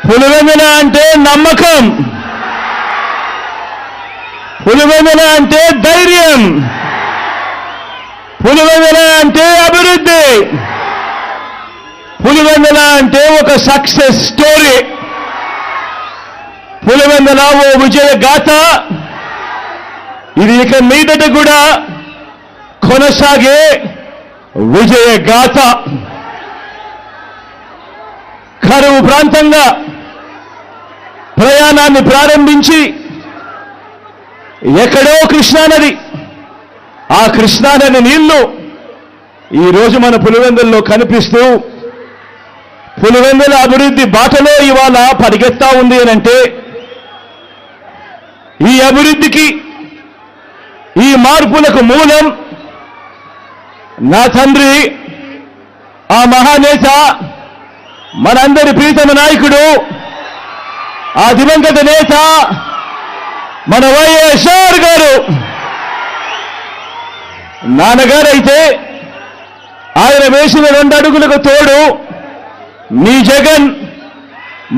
పులివెందుల అంటే నమ్మకం, పులివెందుల అంటే ధైర్యం, పులివెందుల అంటే అభివృద్ధి, పులివెందుల అంటే ఒక సక్సెస్ స్టోరీ, పులివెందుల ఓ విజయ గాథ. ఇది ఇక మీదట కూడా కొనసాగే విజయ గాథ. కరువు ప్రాంతంగా ప్రయాణాన్ని ప్రారంభించి ఎక్కడో కృష్ణానది, ఆ కృష్ణానది నీళ్లు ఈరోజు మన పులివెందుల్లో కనిపిస్తూ పులివెందుల అభివృద్ధి బాటలో ఇవాళ పరిగెత్తా ఉంది అనంటే, ఈ అభివృద్ధికి ఈ మార్పులకు మూలం నా తండ్రి, ఆ మహానేత, మనందరి ప్రీతమ నాయకుడు, ఆ దివంగత నేత మన వైఎస్ఆర్ గారు. నాన్నగారైతే ఆయన వేసిన 2 అడుగులకు తోడు మీ జగన్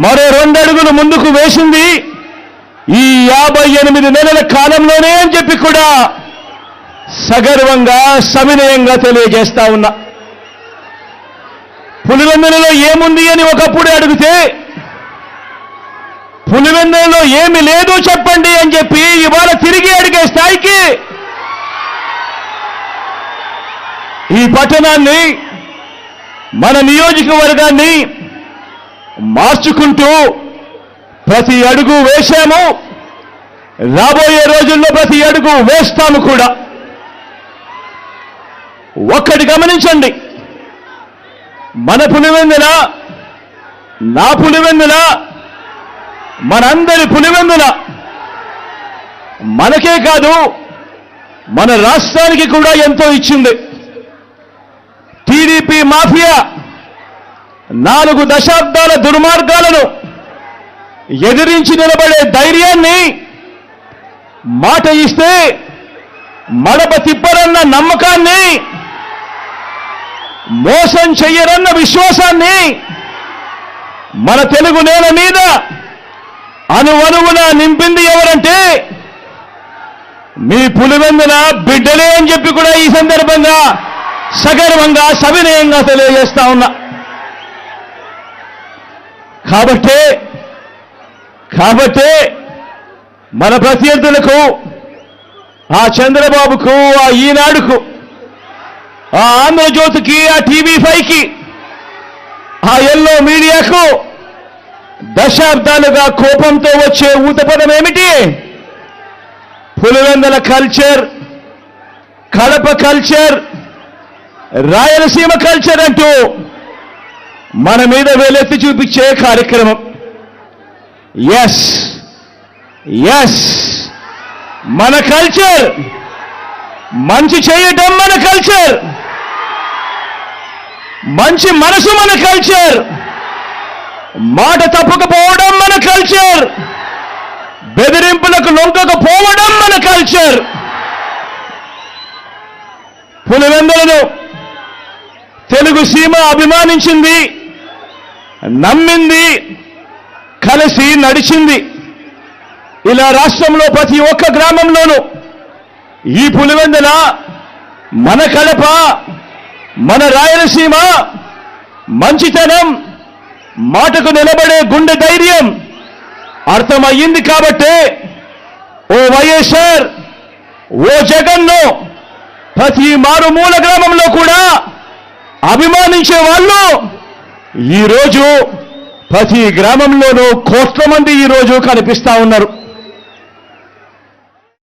మరో 2 అడుగులు ముందుకు వేసింది ఈ 58 నెలల కాలంలోనే అని చెప్పి కూడా సగర్వంగా సవినయంగా తెలియజేస్తా ఉన్నా. పులివెందులలో ఏముంది అని ఒకప్పుడు అడిగితే, పులివెందులలో ఏమి లేదు చెప్పండి అని చెప్పి ఇవాళ తిరిగి అడిగే స్థాయికి ఈ పట్టణాన్ని, మన నియోజకవర్గాన్ని మార్చుకుంటూ ప్రతి అడుగు వేశాము. రాబోయే రోజుల్లో ప్రతి అడుగు వేస్తాము కూడా. ఒక్కటి గమనించండి, మన పులివెందుల, నా పులివెందుల, మనందరి పులివెందుల మనకే కాదు మన రాష్ట్రానికి కూడా ఎంతో ఇచ్చింది. టీడీపీ మాఫియా 4 దశాబ్దాల దుర్మార్గాలను ఎదిరించి నిలబడే ధైర్యాన్ని, మాట ఇస్తే మడప తిప్పరన్న నమ్మకాన్ని, మోసం చెయ్యరన్న విశ్వాసాన్ని మన తెలుగు నేల మీద అనువనువున నింపింది ఎవరంటే మీ పులివెందుల బిడ్డలే అని చెప్పి కూడా ఈ సందర్భంగా సగర్వంగా సవినయంగా తెలియజేస్తా ఉన్నా. కాబట్టే మన ప్రత్యర్థులకు, ఆ చంద్రబాబుకు, ఆ ఈనాడుకు, ఆ ఆంధ్రజ్యోతికి, ఆ టీవీ5కి, ఆ ఎల్లో మీడియాకు దశాబ్దాలుగా కోపంతో వచ్చే ఊతపదం ఏమిటి? Pulivendula culture, Kadapa culture, Rayalaseema culture అంటూ మన మీద వేలెత్తి చూపించే కార్యక్రమం. ఎస్ మన కల్చర్, మంచి చేయటం మన కల్చర్, మంచి మనసు మన కల్చర్, మాట తప్పకపోవడం మన కల్చర్, బెదిరింపులకు లొంగకపోవడం మన కల్చర్. పులివెందులను తెలుగు సీమ అభిమానించింది, నమ్మింది, కలిసి నడిచింది. ఇలా రాష్ట్రంలో ప్రతి ఒక్క గ్రామంలోనూ ఈ పులివెందుల, మన కడప, మన రాయలసీమ మంచితనం, మాటకు నిలబడే గుండె ధైర్యం అర్థమయ్యింది. కాబట్టే ఓ వైఎస్ఆర్, ఓ జగన్ను ప్రతి మారుమూల గ్రామంలో కూడా అభిమానించే వాళ్ళు ఈరోజు ప్రతి గ్రామంలోనూ కోట్ల మంది ఈరోజు కనిపిస్తా ఉన్నారు.